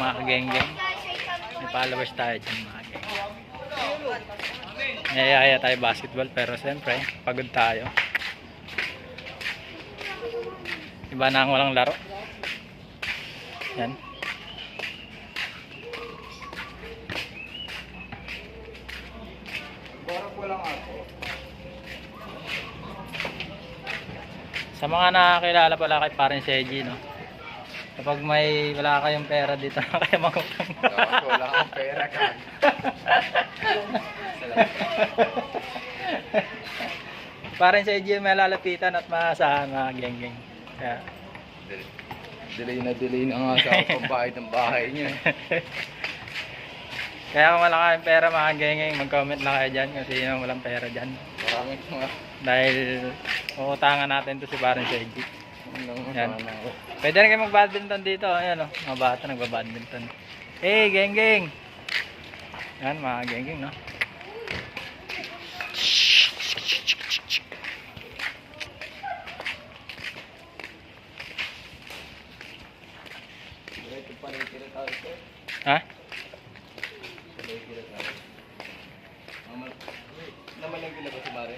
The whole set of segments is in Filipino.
mga kagenggeng. May followers tayo dyan mga kagenggeng. Nayayaya tayo basketball pero siyempre pagod tayo. Iba na ang walang laro. Yan. Sa mga nakakilala pala kay Parin Seji, no? Kapag wala kayong pera dito, kayo magutang. Wala akong pera ka. Parin Seji may lalapitan at maasahan mga genggeng. Kaya Delay na nga sa pambayad ng bahay niya. kaya kung wala kayong pera mga genggeng, mag-comment lang kayo dyan kung sino walang pera dyan. Maraming mga Dahil uutangan natin to si Parin Seji. Yan. Pwede rin kayo mag-badminton dito. Ayan o, mga bata nagba-badminton. Hey, genggeng! Yan, mga genggeng, no? Ha? Naman lang gila ba si Mare?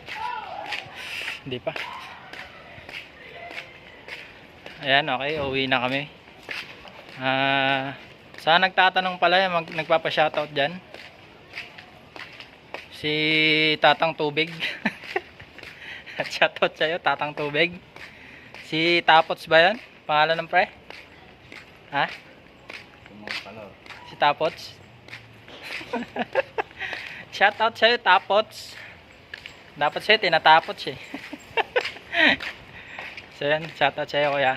Hindi pa. Ayan, okay. Uwi na kami. Saan nagtatanong pala yan, nagpapa-shoutout dyan? Si Tatang Tubig. At shoutout sa'yo, Tatang Tubig. Si Tapots ba yan? Pangalan ng pre? Ha? Si Tapots? Shoutout sa'yo, Tapots. Dapat sa'yo, tinatapots eh. So yan, shoutout sa'yo kuya.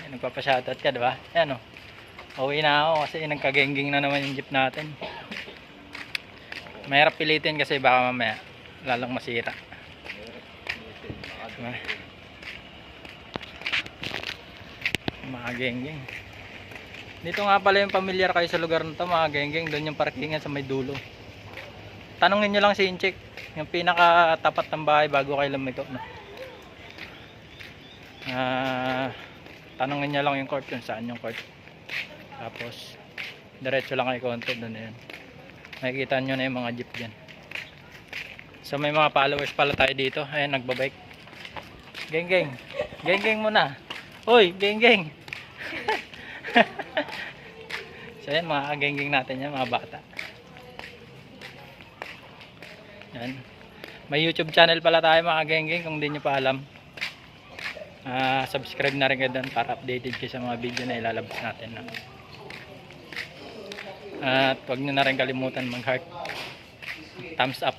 Nagpapa-shoutout ka, diba? Ayan o. Uwi na ako kasi nagkagengging na naman yung jeep natin. Mahirap pilitin kasi baka mamaya lalong masira. Diba? Mga gengging. Dito nga pala yung pamilyar kayo sa lugar na to mga gengging. Doon yung parkingan sa may dulo. Tanungin nyo lang si Inchik, yung pinaka-tapat ng bahay bago kayo lumiko, no? Tanungin nyo lang yung court kung saan yung court. Tapos diretso lang kayo konti, doon na yun. Makikita nyo na yung mga jeep dyan. So may mga followers pala tayo dito. Ayan, nagbabike. Genggeng, genggeng muna. Hoy, genggeng. So ayan, mga genggeng natin yan, mga bata. Yan. May YouTube channel pala tayo mga genggeng kung hindi nyo pa alam. Subscribe na rin kayo doon para updated kayo sa mga video na ilalabas natin, no? At huwag nyo na rin kalimutan mag heart, thumbs up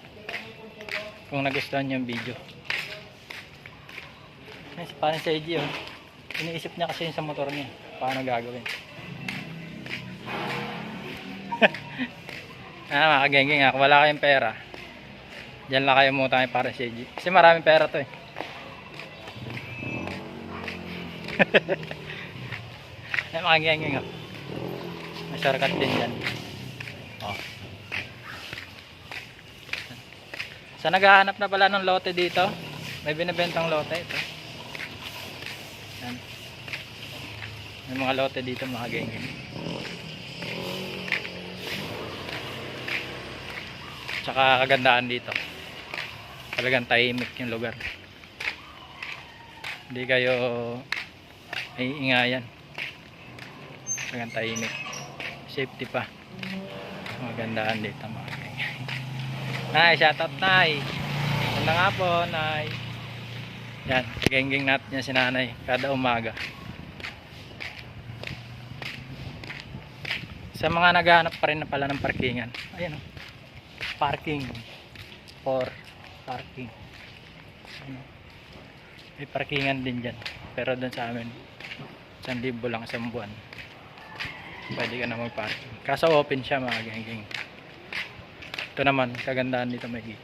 kung nagustuhan nyo yung video. Paano sa EG, oh? Iniisip niya kasi yun sa motor niya paano gagawin. Mga genggeng, kung wala kayong pera, diyan lang kayo muna tayo para sa EG. Kasi maraming pera to eh. Ay, mga genggeng, oh. May shortcut din dyan. Oh. Sa naghahanap na pala ng lote dito, may binibentang lote ito. Yan. May mga lote dito mga genggeng. Tsaka kagandaan dito, talagang tahimik yung lugar. Hindi kayo iingayan. Talagang tahimik. Safety pa. Magandaan dito mga genggeng. Nay, shoutout Nay. Ganda nga po Nay. Yan, genggeng natin yan si Nanay kada umaga. Sa mga naghahanap pa rin na pala ng parkingan, ayan o, parking for parking. Ano? May parkingan din dyan, pero doon sa amin 1,000 lang isang buwan, pwede ka na mag-parking. Kaso open siya mga genggeng. Ito naman, kagandaan dito may gate.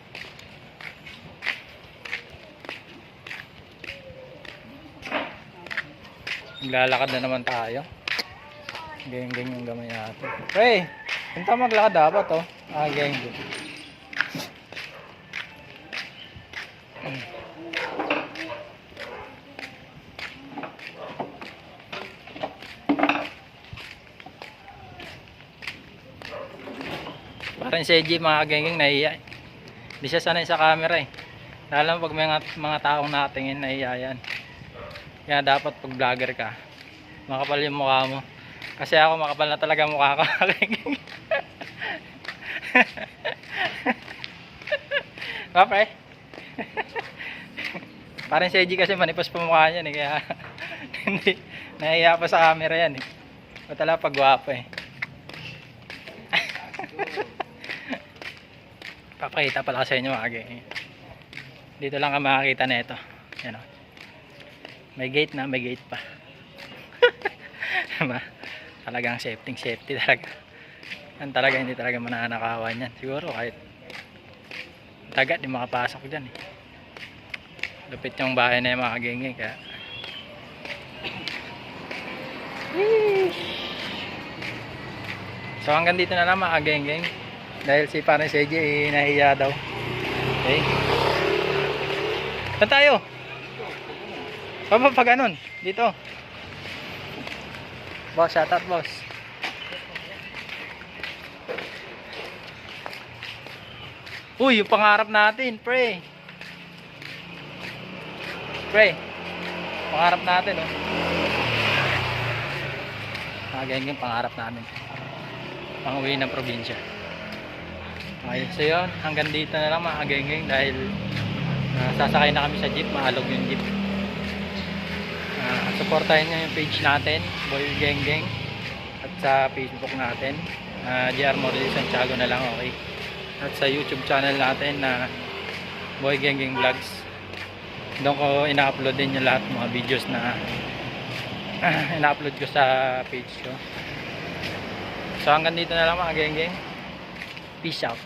Maglalakad na naman tayo. Genggeng yung gamay natin. Hey, punta maglakad dapat oh. Genggeng. Parang si AJ mga gengeng nahiya. Hindi siya sanay sa camera eh. Lalo pag may mga taong nakatingin, nahiya yan. Kaya dapat pag vlogger ka, makapal yung mukha mo. Kasi ako makapal na talaga mukha ko. Diba pre? Parang si AJ kasi manipos pa mukha niyan eh. Kaya hindi, nahiya pa sa camera yan eh. Patala pag gwapo eh. Papakita pala sa inyo mga gengeng. Dito lang ka makakita na ito. Yan o. May gate na, may gate pa. Diba? Talagang safety talaga. Yan talaga, hindi talaga mananakawan yan. Siguro kahit taga di makapasok dyan eh. Lupit yung bahay na yung mga gengeng. Kaya so hanggang dito na lang mga gengeng. Dahil si parang si AJ nahiya daw. Okay. Saan tayo? Pag ganun. Dito. Boss, shout out boss. Uy, yung pangarap natin, pre. Pre. Pangarap natin, oh. Mga gengeng, pangarap namin. Pang-uwi ng probinsya. Okay, so yun, hanggang dito na lang mga gengeng dahil sasakay na kami sa jeep, maalog yung jeep. Supportahin nyo yung page natin, Boy Gengeng, at sa Facebook natin, JR Morley Santiago na lang, okay. At sa YouTube channel natin na Boy Gengeng Vlogs. Doon ko ina-upload din yung lahat mga videos na ina-upload ko sa page ko. So hanggang dito na lang mga gengeng. Peace out.